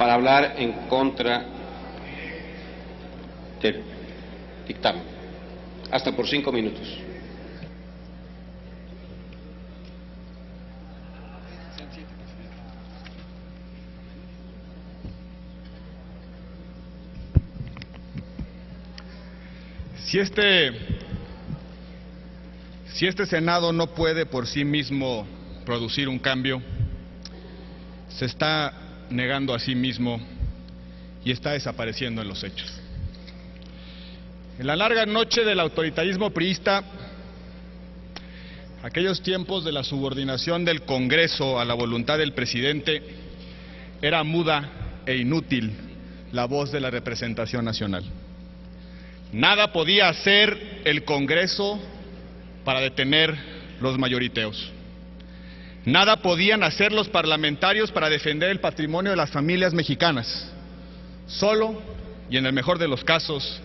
para hablar en contra del dictamen. Hasta por 5 minutos. Si este Senado no puede por sí mismo producir un cambio, se está negando a sí mismo y está desapareciendo en los hechos. En la larga noche del autoritarismo priista, aquellos tiempos de la subordinación del Congreso a la voluntad del presidente, era muda e inútil la voz de la representación nacional. Nada podía hacer el Congreso para detener los mayoriteos. Nada podían hacer los parlamentarios para defender el patrimonio de las familias mexicanas. Solo, y en el mejor de los casos,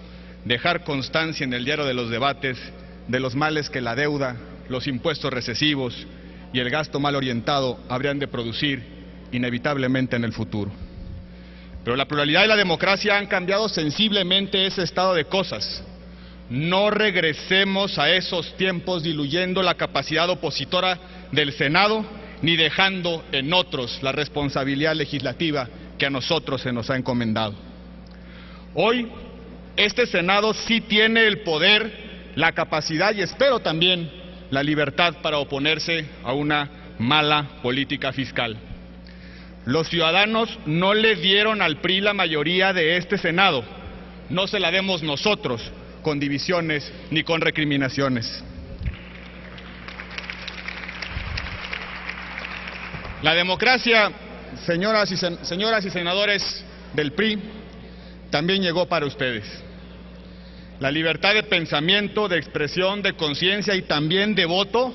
dejar constancia en el diario de los debates de los males que la deuda, los impuestos recesivos y el gasto mal orientado habrían de producir inevitablemente en el futuro. Pero la pluralidad y la democracia han cambiado sensiblemente ese estado de cosas. No regresemos a esos tiempos diluyendo la capacidad opositora del Senado, ni dejando en otros la responsabilidad legislativa que a nosotros se nos ha encomendado. Hoy, este Senado sí tiene el poder, la capacidad y espero también la libertad para oponerse a una mala política fiscal. Los ciudadanos no le dieron al PRI la mayoría de este Senado, no se la demos nosotros con divisiones ni con recriminaciones. La democracia, señoras y senadores del PRI, también llegó para ustedes. La libertad de pensamiento, de expresión, de conciencia y también de voto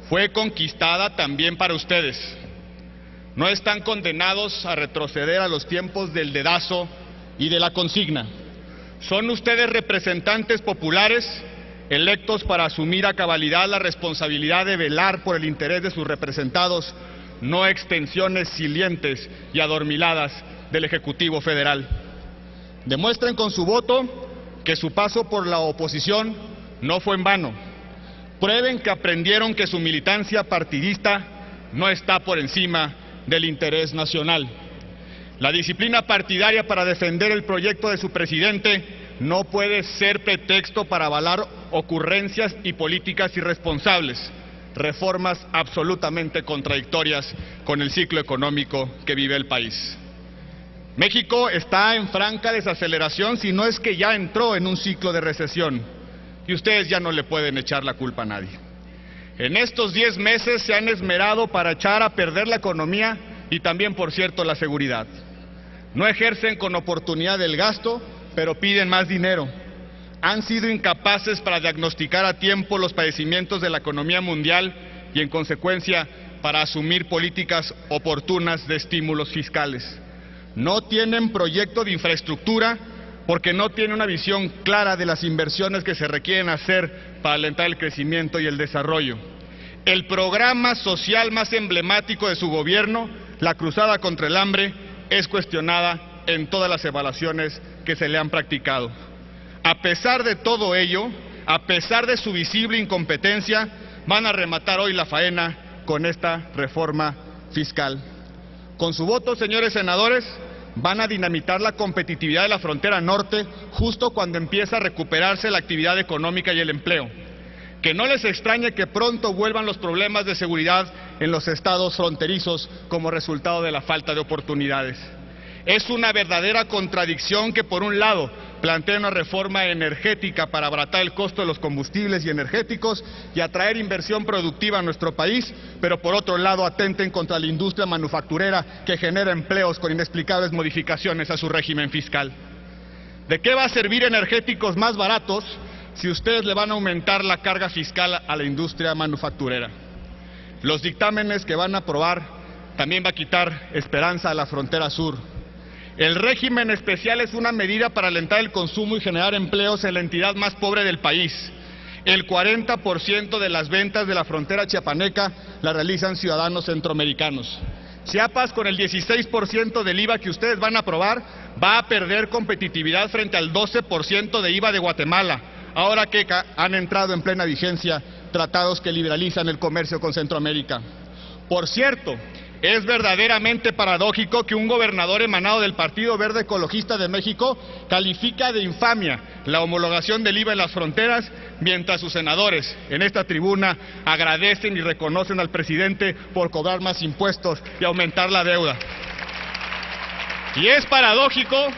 fue conquistada también para ustedes. No están condenados a retroceder a los tiempos del dedazo y de la consigna. Son ustedes representantes populares electos para asumir a cabalidad la responsabilidad de velar por el interés de sus representados, no extensiones silientes y adormiladas del Ejecutivo Federal. Demuestren con su voto que su paso por la oposición no fue en vano. Prueben que aprendieron que su militancia partidista no está por encima del interés nacional. La disciplina partidaria para defender el proyecto de su presidente no puede ser pretexto para avalar ocurrencias y políticas irresponsables, reformas absolutamente contradictorias con el ciclo económico que vive el país. México está en franca desaceleración, si no es que ya entró en un ciclo de recesión, y ustedes ya no le pueden echar la culpa a nadie. En estos 10 meses se han esmerado para echar a perder la economía y también, por cierto, la seguridad. No ejercen con oportunidad el gasto, pero piden más dinero. Han sido incapaces para diagnosticar a tiempo los padecimientos de la economía mundial y, en consecuencia, para asumir políticas oportunas de estímulos fiscales. No tienen proyecto de infraestructura porque no tienen una visión clara de las inversiones que se requieren hacer para alentar el crecimiento y el desarrollo. El programa social más emblemático de su gobierno, la cruzada contra el hambre, es cuestionada en todas las evaluaciones que se le han practicado. A pesar de todo ello, a pesar de su visible incompetencia, van a rematar hoy la faena con esta reforma fiscal. Con su voto, señores senadores, van a dinamitar la competitividad de la frontera norte justo cuando empieza a recuperarse la actividad económica y el empleo. Que no les extrañe que pronto vuelvan los problemas de seguridad en los estados fronterizos como resultado de la falta de oportunidades. Es una verdadera contradicción que, por un lado, plantea una reforma energética para abaratar el costo de los combustibles y energéticos y atraer inversión productiva a nuestro país, pero por otro lado atenten contra la industria manufacturera que genera empleos con inexplicables modificaciones a su régimen fiscal. ¿De qué va a servir energéticos más baratos si ustedes le van a aumentar la carga fiscal a la industria manufacturera? Los dictámenes que van a aprobar también va a quitar esperanza a la frontera sur. El régimen especial es una medida para alentar el consumo y generar empleos en la entidad más pobre del país. El 40% de las ventas de la frontera chiapaneca la realizan ciudadanos centroamericanos. Chiapas, con el 16% del IVA que ustedes van a aprobar, va a perder competitividad frente al 12% de IVA de Guatemala, ahora que han entrado en plena vigencia tratados que liberalizan el comercio con Centroamérica. Por cierto, es verdaderamente paradójico que un gobernador emanado del Partido Verde Ecologista de México califica de infamia la homologación del IVA en las fronteras, mientras sus senadores en esta tribuna agradecen y reconocen al presidente por cobrar más impuestos y aumentar la deuda. Y es paradójico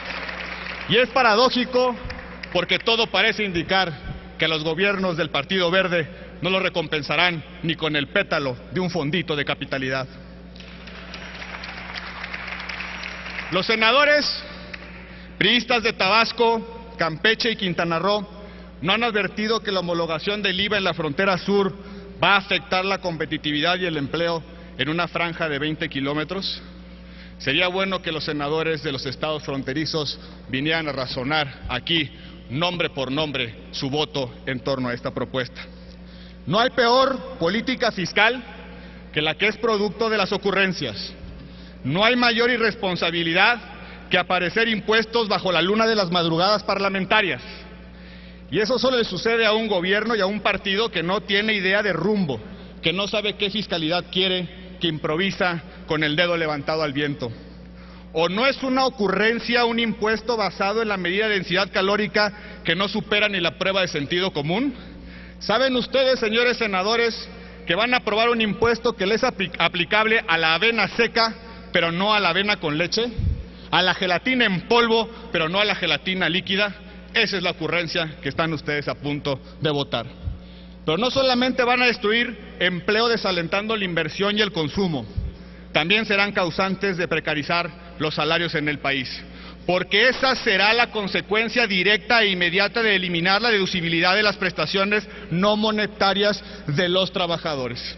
porque todo parece indicar que los gobiernos del Partido Verde no lo recompensarán ni con el pétalo de un fondito de capitalidad. Los senadores priistas de Tabasco, Campeche y Quintana Roo no han advertido que la homologación del IVA en la frontera sur va a afectar la competitividad y el empleo en una franja de 20 kilómetros. Sería bueno que los senadores de los estados fronterizos vinieran a razonar aquí, nombre por nombre, su voto en torno a esta propuesta. No hay peor política fiscal que la que es producto de las ocurrencias. No hay mayor irresponsabilidad que aparecer impuestos bajo la luna de las madrugadas parlamentarias. Y eso solo le sucede a un gobierno y a un partido que no tiene idea de rumbo, que no sabe qué fiscalidad quiere, que improvisa con el dedo levantado al viento. ¿O no es una ocurrencia un impuesto basado en la medida de densidad calórica que no supera ni la prueba de sentido común? ¿Saben ustedes, señores senadores, que van a aprobar un impuesto que les es aplicable a la avena seca, pero no a la avena con leche? ¿A la gelatina en polvo, pero no a la gelatina líquida? Esa es la ocurrencia que están ustedes a punto de votar. Pero no solamente van a destruir empleo desalentando la inversión y el consumo, también serán causantes de precarizar los salarios en el país, porque esa será la consecuencia directa e inmediata de eliminar la deducibilidad de las prestaciones no monetarias de los trabajadores.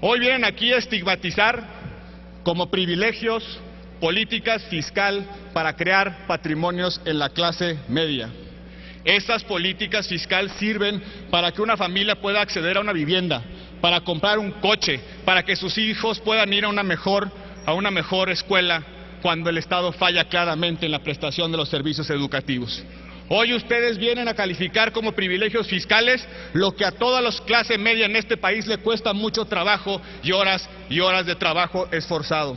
Hoy vienen aquí a estigmatizar como privilegios políticas fiscal para crear patrimonios en la clase media. Esas políticas fiscales sirven para que una familia pueda acceder a una vivienda, para comprar un coche, para que sus hijos puedan ir a una mejor escuela cuando el Estado falla claramente en la prestación de los servicios educativos. Hoy ustedes vienen a calificar como privilegios fiscales lo que a toda la clase media en este país le cuesta mucho trabajo y horas de trabajo esforzado.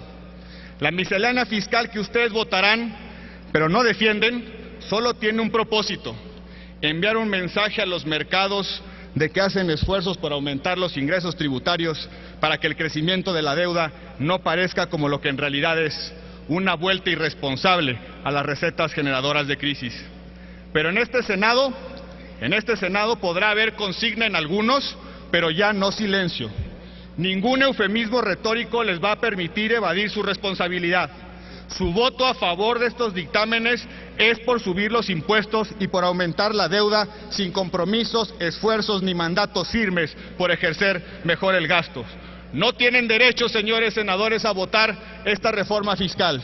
La miscelánea fiscal que ustedes votarán, pero no defienden, solo tiene un propósito: enviar un mensaje a los mercados de que hacen esfuerzos por aumentar los ingresos tributarios para que el crecimiento de la deuda no parezca como lo que en realidad es, una vuelta irresponsable a las recetas generadoras de crisis. Pero en este Senado podrá haber consigna en algunos, pero ya no silencio. Ningún eufemismo retórico les va a permitir evadir su responsabilidad. Su voto a favor de estos dictámenes es por subir los impuestos y por aumentar la deuda sin compromisos, esfuerzos ni mandatos firmes por ejercer mejor el gasto. No tienen derecho, señores senadores, a votar esta reforma fiscal.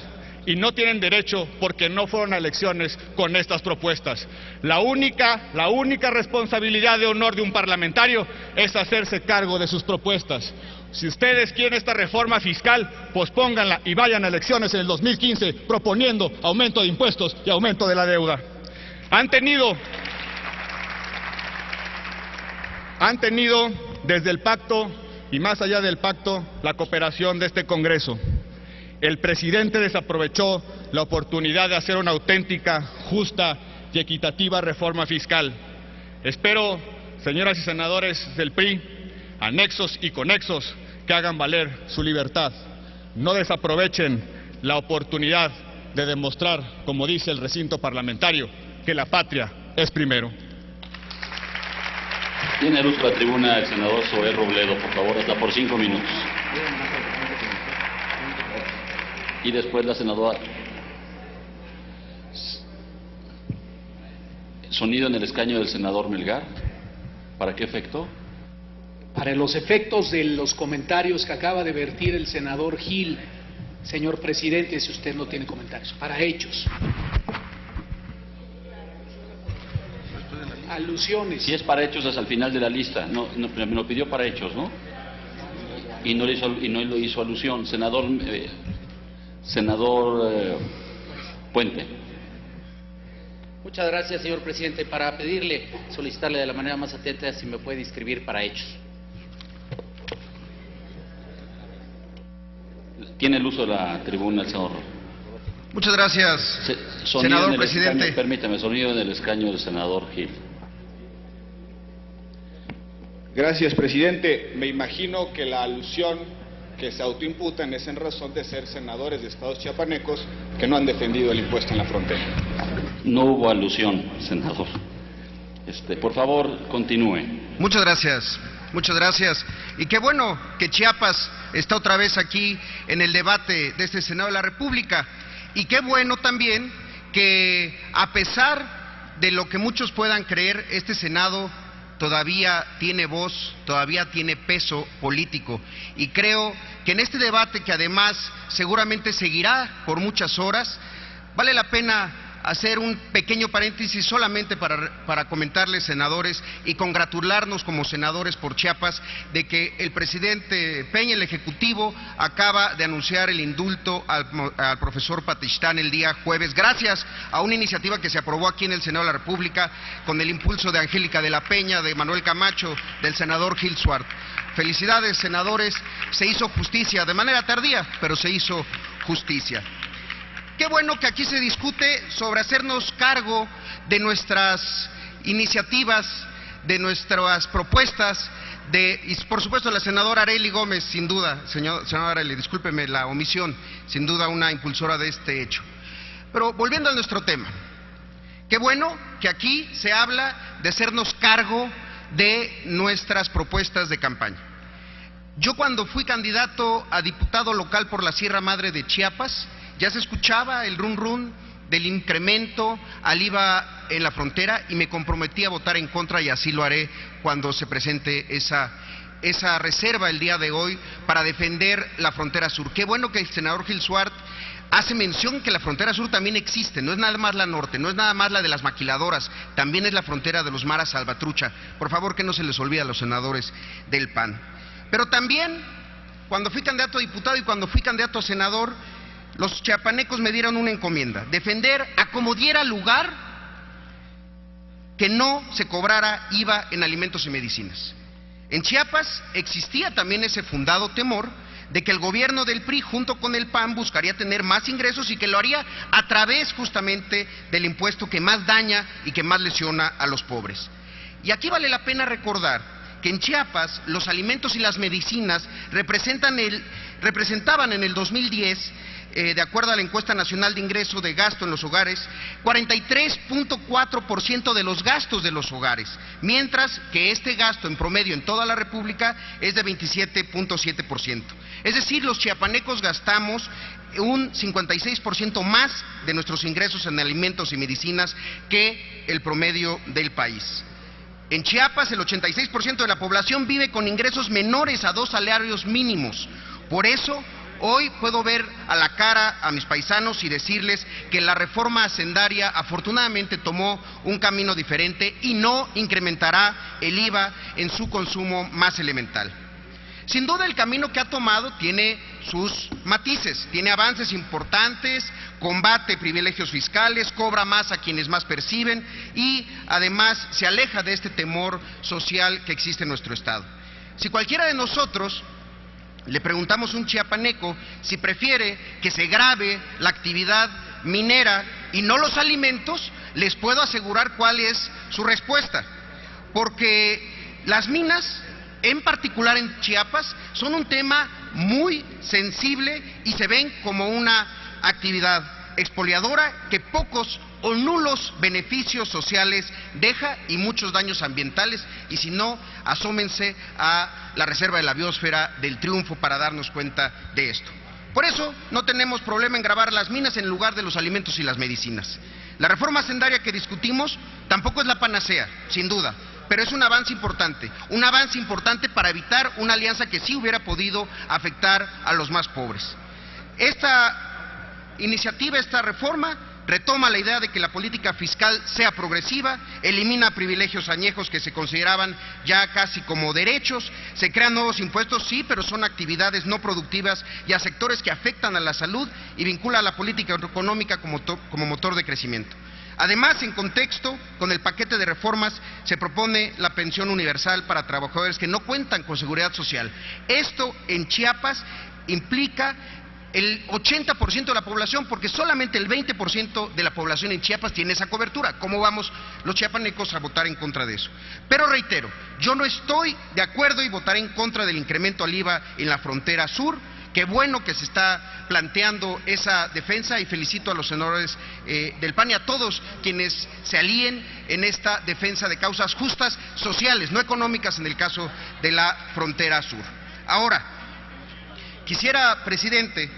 Y no tienen derecho porque no fueron a elecciones con estas propuestas. La única responsabilidad de honor de un parlamentario es hacerse cargo de sus propuestas. Si ustedes quieren esta reforma fiscal, pospónganla y vayan a elecciones en el 2015 proponiendo aumento de impuestos y aumento de la deuda. Han tenido desde el pacto y más allá del pacto la cooperación de este Congreso. El presidente desaprovechó la oportunidad de hacer una auténtica, justa y equitativa reforma fiscal. Espero, señoras y senadores del PRI, anexos y conexos, que hagan valer su libertad. No desaprovechen la oportunidad de demostrar, como dice el recinto parlamentario, que la patria es primero. Tiene el uso de la tribuna el senador Zoé Robledo, por favor, hasta por 5 minutos. Y después la senadora. Sonido en el escaño del senador Melgar. ¿Para qué efecto? Para los efectos de los comentarios que acaba de vertir el senador Gil, señor presidente, si usted no tiene comentarios, para hechos. Alusiones. Si es para hechos, es al final de la lista. No, me lo pidió para hechos, ¿no? y no le hizo alusión. Senador Puente. Muchas gracias, señor presidente. Para solicitarle de la manera más atenta si me puede inscribir para hechos. Tiene el uso de la tribuna el senador. Muchas gracias, senador presidente. Permítame, sonido en el escaño del senador Gil. Gracias, presidente. Me imagino que la alusión que se autoimputan es en razón de ser senadores de estados chiapanecos que no han defendido el impuesto en la frontera. No hubo alusión, senador. Por favor, continúe. Muchas gracias. Muchas gracias. Y qué bueno que Chiapas está otra vez aquí en el debate de este Senado de la República. Y qué bueno también que, a pesar de lo que muchos puedan creer, este Senado todavía tiene voz, todavía tiene peso político. Y creo que en este debate, que además seguramente seguirá por muchas horas, vale la pena hacer un pequeño paréntesis solamente para comentarles, senadores, y congratularnos como senadores por Chiapas de que el presidente Peña, el Ejecutivo, acaba de anunciar el indulto al profesor Patistán el día jueves, gracias a una iniciativa que se aprobó aquí en el Senado de la República con el impulso de Angélica de la Peña, de Manuel Camacho, del senador Gil Suart. Felicidades, senadores, se hizo justicia, de manera tardía, pero se hizo justicia. Qué bueno que aquí se discute sobre hacernos cargo de nuestras iniciativas, de nuestras propuestas, y por supuesto la senadora Arely Gómez, sin duda, senadora Arely, discúlpeme la omisión, sin duda una impulsora de este hecho. Pero volviendo a nuestro tema, qué bueno que aquí se habla de hacernos cargo de nuestras propuestas de campaña. Yo, cuando fui candidato a diputado local por la Sierra Madre de Chiapas, ya se escuchaba el run run del incremento al IVA en la frontera y me comprometí a votar en contra, y así lo haré cuando se presente esa reserva el día de hoy para defender la frontera sur. Qué bueno que el senador Gil Suart hace mención que la frontera sur también existe, no es nada más la norte, no es nada más la de las maquiladoras, también es la frontera de los maras Salvatrucha. Por favor, que no se les olvide a los senadores del PAN. Pero también, cuando fui candidato a diputado y cuando fui candidato a senador, los chiapanecos me dieron una encomienda: defender a como diera lugar que no se cobrara IVA en alimentos y medicinas. En Chiapas existía también ese fundado temor de que el gobierno del PRI junto con el PAN buscaría tener más ingresos y que lo haría a través justamente del impuesto que más daña y que más lesiona a los pobres. Y aquí vale la pena recordar que en Chiapas los alimentos y las medicinas representaban en el 2010, de acuerdo a la encuesta nacional de ingreso de gasto en los hogares, 43.4% de los gastos de los hogares, mientras que este gasto en promedio en toda la República es de 27.7%. Es decir, los chiapanecos gastamos un 56% más de nuestros ingresos en alimentos y medicinas que el promedio del país. En Chiapas, el 86% de la población vive con ingresos menores a 2 salarios mínimos. Por eso, hoy puedo ver a la cara a mis paisanos y decirles que la reforma hacendaria afortunadamente tomó un camino diferente y no incrementará el IVA en su consumo más elemental. Sin duda, el camino que ha tomado tiene sus matices, tiene avances importantes, combate privilegios fiscales, cobra más a quienes más perciben y además se aleja de este temor social que existe en nuestro Estado. Si cualquiera de nosotros le preguntamos a un chiapaneco si prefiere que se grave la actividad minera y no los alimentos, les puedo asegurar cuál es su respuesta, porque las minas, en particular en Chiapas, son un tema muy sensible y se ven como una actividad expoliadora que pocos o nulos beneficios sociales deja y muchos daños ambientales, y si no, asómense a la reserva de la biosfera del Triunfo para darnos cuenta de esto. Por eso no tenemos problema en gravar las minas en lugar de los alimentos y las medicinas. La reforma hacendaria que discutimos tampoco es la panacea, sin duda, pero es un avance importante para evitar una alianza que sí hubiera podido afectar a los más pobres. Esta iniciativa, esta reforma, retoma la idea de que la política fiscal sea progresiva, elimina privilegios añejos que se consideraban ya casi como derechos, se crean nuevos impuestos, sí, pero son actividades no productivas y a sectores que afectan a la salud, y vincula a la política económica como motor de crecimiento. Además, en contexto, con el paquete de reformas se propone la pensión universal para trabajadores que no cuentan con seguridad social. Esto en Chiapas implica el 80% de la población, porque solamente el 20% de la población en Chiapas tiene esa cobertura. ¿Cómo vamos los chiapanecos a votar en contra de eso? Pero reitero, yo no estoy de acuerdo y votaré en contra del incremento al IVA en la frontera sur. Qué bueno que se está planteando esa defensa y felicito a los senadores del PAN y a todos quienes se alíen en esta defensa de causas justas, sociales, no económicas en el caso de la frontera sur. Ahora, quisiera, presidente,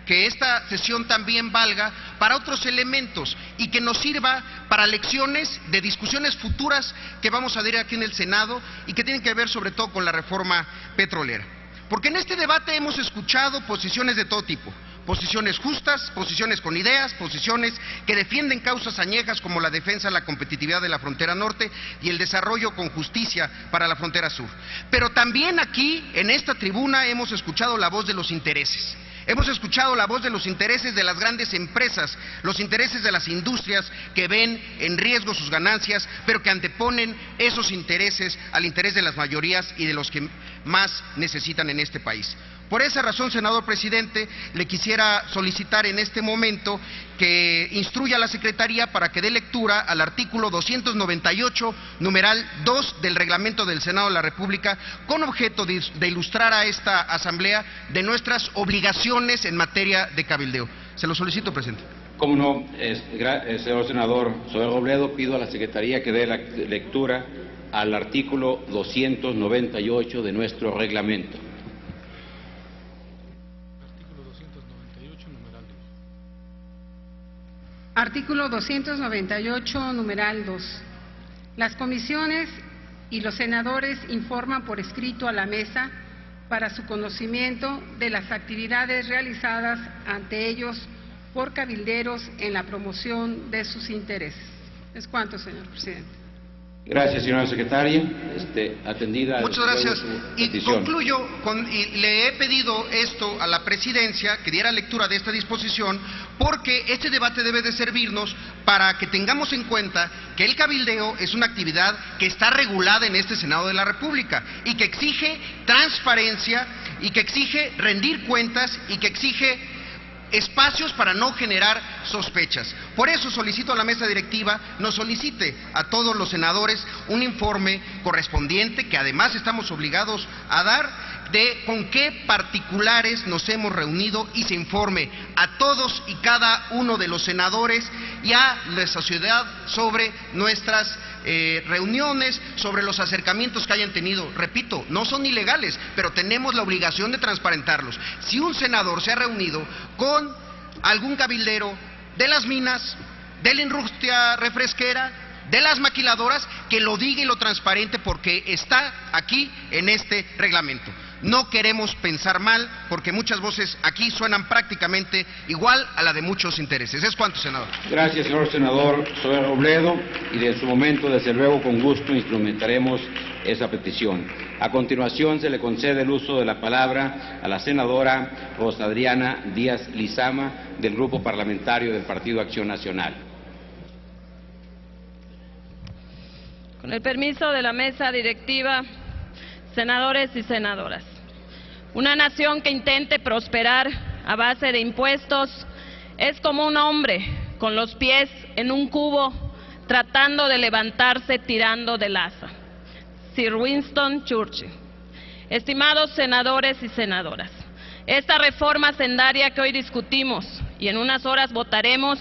que esta sesión también valga para otros elementos y que nos sirva para lecciones de discusiones futuras que vamos a dar aquí en el Senado y que tienen que ver sobre todo con la reforma petrolera. Porque en este debate hemos escuchado posiciones de todo tipo, posiciones justas, posiciones con ideas, posiciones que defienden causas añejas como la defensa de la competitividad de la frontera norte y el desarrollo con justicia para la frontera sur. Pero también aquí, en esta tribuna, hemos escuchado la voz de los intereses. Hemos escuchado la voz de los intereses de las grandes empresas, los intereses de las industrias que ven en riesgo sus ganancias, pero que anteponen esos intereses al interés de las mayorías y de los que más necesitan en este país. Por esa razón, senador presidente, le quisiera solicitar en este momento que instruya a la Secretaría para que dé lectura al artículo 298, numeral 2 del reglamento del Senado de la República, con objeto de ilustrar a esta Asamblea de nuestras obligaciones en materia de cabildeo. Se lo solicito, presidente. Cómo no, señor senador Zoé Robledo, pido a la Secretaría que dé la lectura al artículo 298 de nuestro reglamento. Artículo 298, numeral 2. Las comisiones y los senadores informan por escrito a la mesa para su conocimiento de las actividades realizadas ante ellos por cabilderos en la promoción de sus intereses. Es cuanto, señor presidente. Gracias, señora secretaria. Atendida. Muchas gracias. Y petición. concluyo y le he pedido esto a la presidencia, que diera lectura de esta disposición, porque este debate debe de servirnos para que tengamos en cuenta que el cabildeo es una actividad que está regulada en este Senado de la República y que exige transparencia y que exige rendir cuentas y que exige espacios para no generar sospechas. Por eso solicito a la mesa directiva nos solicite a todos los senadores un informe correspondiente que además estamos obligados a dar de con qué particulares nos hemos reunido y se informe a todos y cada uno de los senadores y a la sociedad sobre nuestras reuniones, sobre los acercamientos que hayan tenido. Repito, no son ilegales, pero tenemos la obligación de transparentarlos. Si un senador se ha reunido con algún cabildero de las minas, de la industria refresquera, de las maquiladoras, que lo diga y lo transparente, porque está aquí en este reglamento. No queremos pensar mal, porque muchas voces aquí suenan prácticamente igual a la de muchos intereses. Es cuanto, senador. Gracias, señor senador Zoé Robledo, y en su momento, desde luego, con gusto instrumentaremos esa petición. A continuación, se le concede el uso de la palabra a la senadora Rosa Adriana Díaz Lizama, del Grupo Parlamentario del Partido Acción Nacional. Con el permiso de la mesa directiva, senadores y senadoras, una nación que intente prosperar a base de impuestos es como un hombre con los pies en un cubo tratando de levantarse tirando del asa. Sir Winston Churchill. Estimados senadores y senadoras, esta reforma hacendaria que hoy discutimos y en unas horas votaremos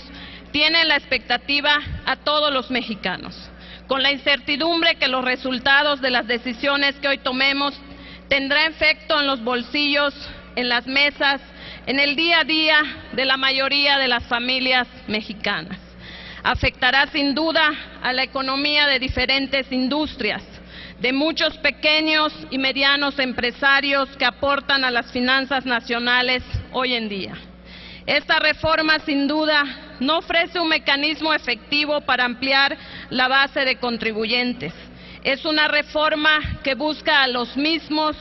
tiene la expectativa a todos los mexicanos, con la incertidumbre que los resultados de las decisiones que hoy tomemos tendrá efecto en los bolsillos, en las mesas, en el día a día de la mayoría de las familias mexicanas. Afectará sin duda a la economía de diferentes industrias, de muchos pequeños y medianos empresarios que aportan a las finanzas nacionales hoy en día. Esta reforma sin duda no ofrece un mecanismo efectivo para ampliar la base de contribuyentes. Es una reforma que busca a los mismos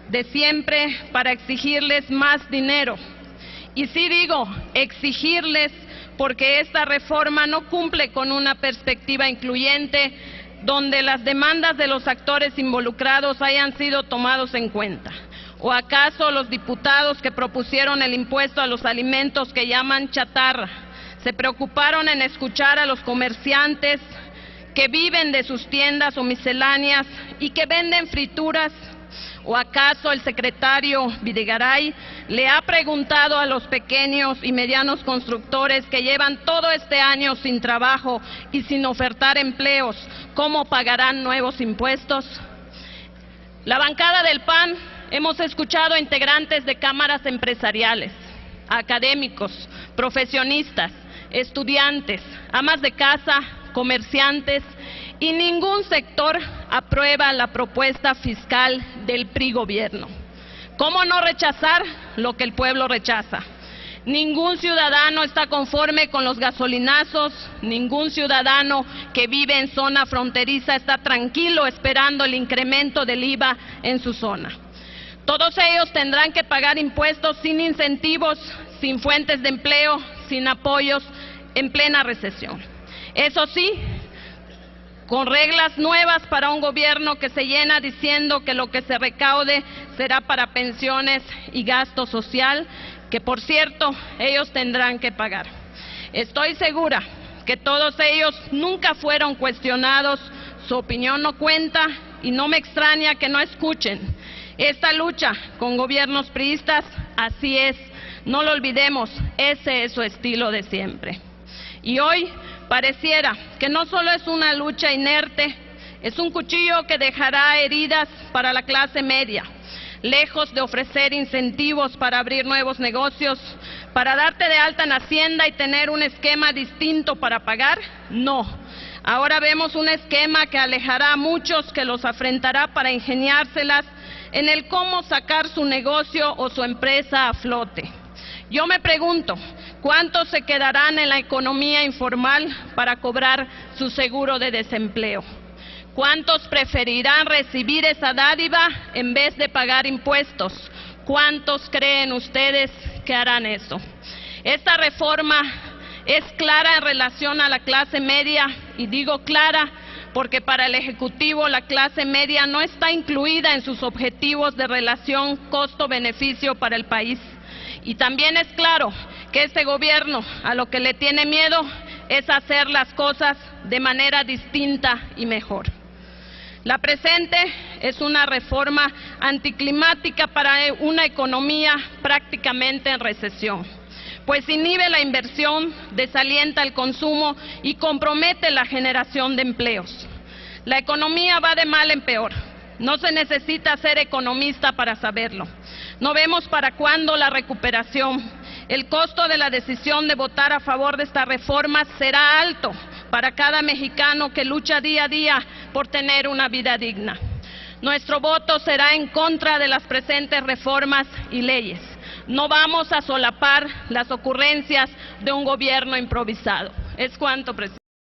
de siempre para exigirles más dinero. Y sí digo exigirles porque esta reforma no cumple con una perspectiva incluyente donde las demandas de los actores involucrados hayan sido tomados en cuenta. ¿O acaso los diputados que propusieron el impuesto a los alimentos que llaman chatarra se preocuparon en escuchar a los comerciantes que viven de sus tiendas o misceláneas y que venden frituras? ¿O acaso el secretario Videgaray le ha preguntado a los pequeños y medianos constructores que llevan todo este año sin trabajo y sin ofertar empleos cómo pagarán nuevos impuestos? La bancada del PAN hemos escuchado a integrantes de cámaras empresariales, académicos, profesionistas, estudiantes, amas de casa, comerciantes, y ningún sector aprueba la propuesta fiscal del PRI gobierno. ¿Cómo no rechazar lo que el pueblo rechaza? Ningún ciudadano está conforme con los gasolinazos, ningún ciudadano que vive en zona fronteriza está tranquilo esperando el incremento del IVA en su zona. Todos ellos tendrán que pagar impuestos sin incentivos, sin fuentes de empleo, sin apoyos, en plena recesión. Eso sí, con reglas nuevas para un gobierno que se llena diciendo que lo que se recaude será para pensiones y gasto social, que por cierto, ellos tendrán que pagar. Estoy segura que todos ellos nunca fueron cuestionados, su opinión no cuenta y no me extraña que no escuchen. Esta lucha con gobiernos priistas, así es, no lo olvidemos, ese es su estilo de siempre. Y hoy pareciera que no solo es una lucha inerte, es un cuchillo que dejará heridas para la clase media. Lejos de ofrecer incentivos para abrir nuevos negocios, para darte de alta en Hacienda y tener un esquema distinto para pagar, no. Ahora vemos un esquema que alejará a muchos, que los afrentará para ingeniárselas en el cómo sacar su negocio o su empresa a flote. Yo me pregunto, ¿cuántos se quedarán en la economía informal para cobrar su seguro de desempleo? ¿Cuántos preferirán recibir esa dádiva en vez de pagar impuestos? ¿Cuántos creen ustedes que harán eso? Esta reforma es clara en relación a la clase media, y digo clara porque para el Ejecutivo la clase media no está incluida en sus objetivos de relación costo-beneficio para el país. Y también es claro que este gobierno a lo que le tiene miedo es hacer las cosas de manera distinta y mejor. La presente es una reforma anticlimática para una economía prácticamente en recesión, pues inhibe la inversión, desalienta el consumo y compromete la generación de empleos. La economía va de mal en peor. No se necesita ser economista para saberlo. No vemos para cuándo la recuperación. El costo de la decisión de votar a favor de esta reforma será alto para cada mexicano que lucha día a día por tener una vida digna. Nuestro voto será en contra de las presentes reformas y leyes. No vamos a solapar las ocurrencias de un gobierno improvisado. Es cuanto, presidente.